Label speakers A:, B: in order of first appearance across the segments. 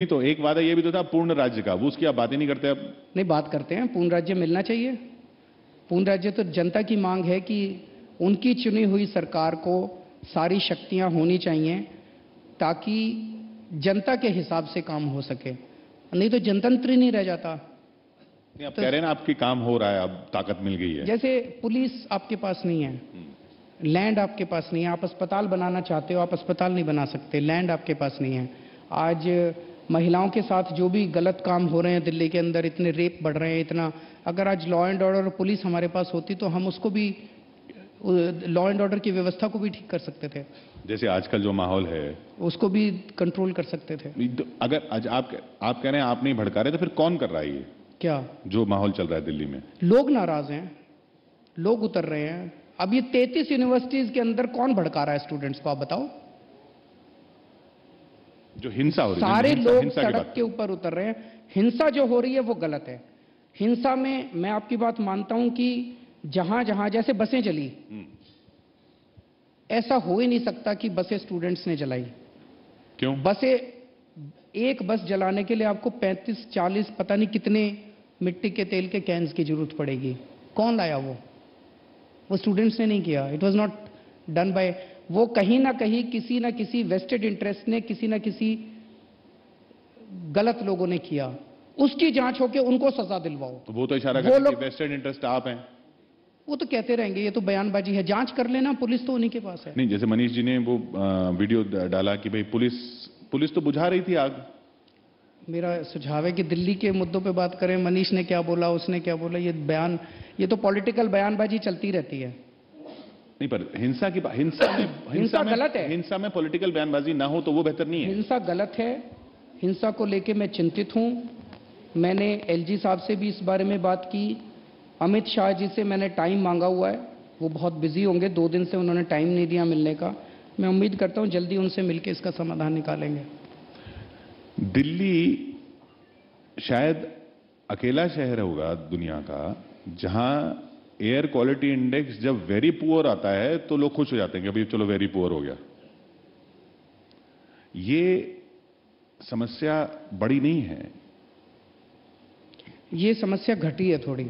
A: नहीं तो एक वादा ये भी तो था पूर्ण राज्य का, वो उसकी आप बात ही नहीं करते अब।
B: नहीं, बात करते हैं, पूर्ण राज्य मिलना चाहिए। पूर्ण राज्य तो जनता की मांग है कि उनकी चुनी हुई सरकार को सारी शक्तियां होनी चाहिए ताकि जनता के हिसाब से काम हो सके, नहीं तो जनतंत्र ही नहीं रह जाता।
A: नहीं, आप कह रहे हैं ना आपकी काम हो रहा है, अब ताकत मिल गई है।
B: जैसे पुलिस आपके पास नहीं है, लैंड आपके पास नहीं है, आप अस्पताल बनाना चाहते हो, आप अस्पताल नहीं बना सकते, लैंड आपके पास नहीं है। आज महिलाओं के साथ जो भी गलत काम हो रहे हैं दिल्ली के अंदर, इतने रेप बढ़ रहे हैं, इतना, अगर आज लॉ एंड ऑर्डर और पुलिस हमारे पास होती तो हम उसको भी, लॉ एंड ऑर्डर की व्यवस्था को भी ठीक कर सकते थे।
A: जैसे आजकल जो माहौल है
B: उसको भी कंट्रोल कर सकते थे।
A: तो अगर आज आप कह रहे हैं आप नहीं भड़का रहे, तो फिर कौन कर रहा है ये
B: क्या
A: जो माहौल चल रहा है दिल्ली में?
B: लोग नाराज हैं, लोग उतर रहे हैं। अब ये 33 यूनिवर्सिटीज के अंदर कौन भड़का रहा है स्टूडेंट्स को, आप बताओ?
A: जो हिंसा हो रही है,
B: सारे लोग
A: हिंसा की
B: सड़क
A: बात
B: के ऊपर उतर रहे हैं। हिंसा जो हो रही है वो गलत है। हिंसा में मैं आपकी बात मानता हूं कि जहां जहां जैसे बसें चली, ऐसा हो ही नहीं सकता कि बसें स्टूडेंट्स ने जलाई।
A: क्यों?
B: बसें, एक बस जलाने के लिए आपको 35-40 पता नहीं कितने मिट्टी के तेल के कैंस की जरूरत पड़ेगी। कौन लाया वो स्टूडेंट्स ने नहीं किया। It was not done by, वो कहीं ना कहीं किसी ना किसी वेस्टेड इंटरेस्ट ने, किसी ना किसी गलत लोगों ने किया। उसकी जांच होके उनको सजा दिलवाओ।
A: तो वो तो इशारा कर रहे हैं कि वेस्टेड इंटरेस्ट आप हैं।
B: वो तो कहते रहेंगे, ये तो बयानबाजी है, जांच कर लेना, पुलिस तो उन्हीं के पास है।
A: नहीं, जैसे मनीष जी ने वो वीडियो डाला कि भाई पुलिस तो बुझा रही थी आग।
B: मेरा सुझाव है कि दिल्ली के मुद्दों पे बात करें। मनीष ने क्या बोला, उसने क्या बोला, ये तो पॉलिटिकल बयानबाजी चलती रहती है।
A: नहीं, पर हिंसा
B: गलत है।
A: हिंसा में पॉलिटिकल बयानबाजी ना हो तो वो बेहतर नहीं है।
B: हिंसा गलत है। हिंसा को लेके मैं चिंतित हूं। मैंने एलजी साहब से भी इस बारे में बात की। अमित शाह जी से मैंने टाइम मांगा हुआ है, वो बहुत बिजी होंगे, 2 दिन से उन्होंने टाइम नहीं दिया मिलने का। मैं उम्मीद करता हूं जल्दी उनसे मिलकर इसका समाधान निकालेंगे।
A: दिल्ली शायद अकेला शहर होगा दुनिया का जहां एयर क्वालिटी इंडेक्स जब वेरी पुअर आता है तो लोग खुश हो जाते हैं कि भाई चलो वेरी पुअर हो गया। ये समस्या बड़ी नहीं है।
B: ये समस्या घटी है थोड़ी।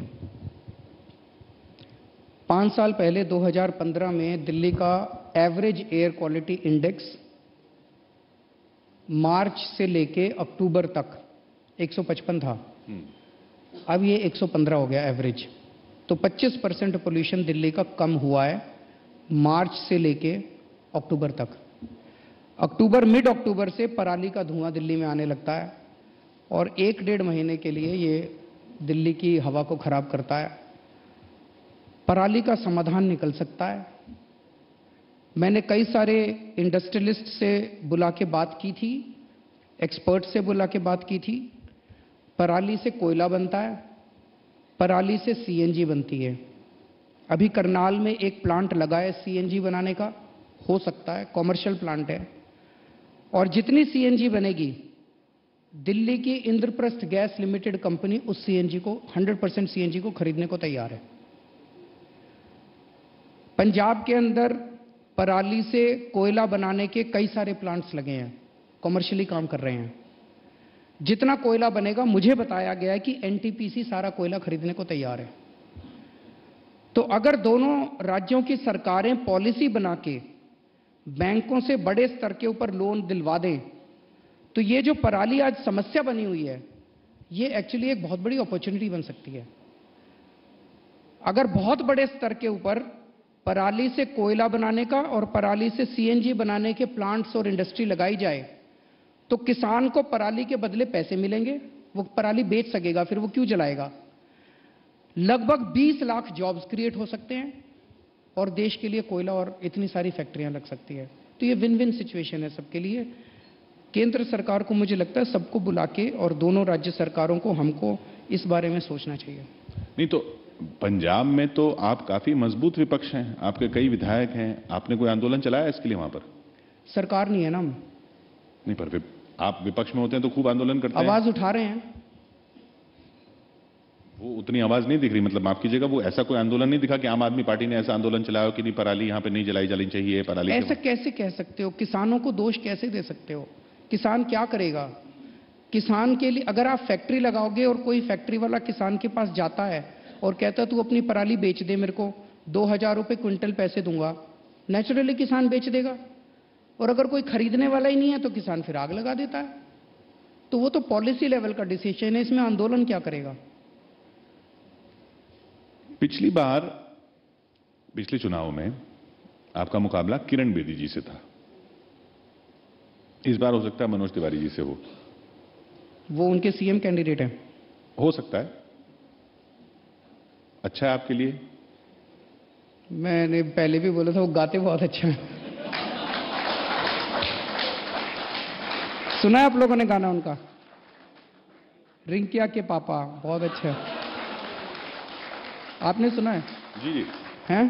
B: 5 साल पहले 2015 में दिल्ली का एवरेज एयर क्वालिटी इंडेक्स मार्च से लेके अक्टूबर तक 155 था। अब ये 115 हो गया एवरेज। तो 25% पोल्यूशन दिल्ली का कम हुआ है मार्च से लेके अक्टूबर तक। मिड अक्टूबर से पराली का धुआं दिल्ली में आने लगता है और 1-1.5 महीने के लिए ये दिल्ली की हवा को खराब करता है। पराली का समाधान निकल सकता है। मैंने कई सारे इंडस्ट्रियलिस्ट से बुला के बात की थी, एक्सपर्ट से बुला के बात की थी। पराली से कोयला बनता है, पराली से सीएनजी बनती है। अभी करनाल में एक प्लांट लगा है सीएनजी बनाने का, हो सकता है कॉमर्शियल प्लांट है। और जितनी सीएनजी बनेगी, दिल्ली की इंद्रप्रस्थ गैस लिमिटेड कंपनी उस सीएनजी को 100% सीएनजी को खरीदने को तैयार है। पंजाब के अंदर पराली से कोयला बनाने के कई सारे प्लांट्स लगे हैं, कॉमर्शियली काम कर रहे हैं। जितना कोयला बनेगा, मुझे बताया गया है कि एनटीपीसी सारा कोयला खरीदने को तैयार है। तो अगर दोनों राज्यों की सरकारें पॉलिसी बना के बैंकों से बड़े स्तर के ऊपर लोन दिलवा दें, तो ये जो पराली आज समस्या बनी हुई है, ये एक्चुअली एक बहुत बड़ी अपॉर्चुनिटी बन सकती है। अगर बहुत बड़े स्तर के ऊपर पराली से कोयला बनाने का और पराली से सीएनजी बनाने के प्लांट्स और इंडस्ट्री लगाई जाए, तो किसान को पराली के बदले पैसे मिलेंगे, वो पराली बेच सकेगा, फिर वो क्यों जलाएगा। लगभग 20 लाख जॉब्स क्रिएट हो सकते हैं और देश के लिए कोयला और इतनी सारी फैक्ट्रियां लग सकती है। तो ये विन विन सिचुएशन है सबके लिए। केंद्र सरकार को, मुझे लगता है, सबको बुला के और दोनों राज्य सरकारों को, हमको इस बारे में सोचना चाहिए।
A: नहीं तो पंजाब में तो आप काफी मजबूत विपक्ष हैं, आपके कई विधायक हैं, आपने कोई आंदोलन चलाया इसके लिए वहां पर?
B: सरकार नहीं है ना।
A: नहीं, पर आप विपक्ष में होते हैं तो खूब आंदोलन करते हैं।
B: आवाज उठा रहे हैं।
A: वो उतनी आवाज नहीं दिख रही, मतलब माफ कीजिएगा, वो ऐसा कोई आंदोलन नहीं दिखा कि आम आदमी पार्टी ने ऐसा आंदोलन चलाया कि नहीं पराली यहां पे नहीं जलाई जानी चाहिए, पराली।
B: ऐसा कैसे कह सकते हो? किसानों को दोष कैसे दे सकते हो? किसान क्या करेगा? किसान के लिए अगर आप फैक्ट्री लगाओगे और कोई फैक्ट्री वाला किसान के पास जाता है और कहता है तू अपनी पराली बेच दे, मेरे को 2,000 रुपये क्विंटल पैसे दूंगा, नेचुरली किसान बेच देगा। और अगर कोई खरीदने वाला ही नहीं है तो किसान फिर आग लगा देता है। तो वो तो पॉलिसी लेवल का डिसीजन है, इसमें आंदोलन क्या करेगा।
A: पिछली बार पिछले चुनाव में आपका मुकाबला किरण बेदी जी से था, इस बार हो सकता है मनोज तिवारी जी से हो।
B: वो उनके सीएम कैंडिडेट हैं।
A: हो सकता है, अच्छा है आपके लिए।
B: मैंने पहले भी बोला था वो गाते बहुत अच्छा है। सुना है आप लोगों ने गाना उनका, रिंकिया के पापा, बहुत अच्छा है। आपने सुना है?
A: जी जी।
B: हैं?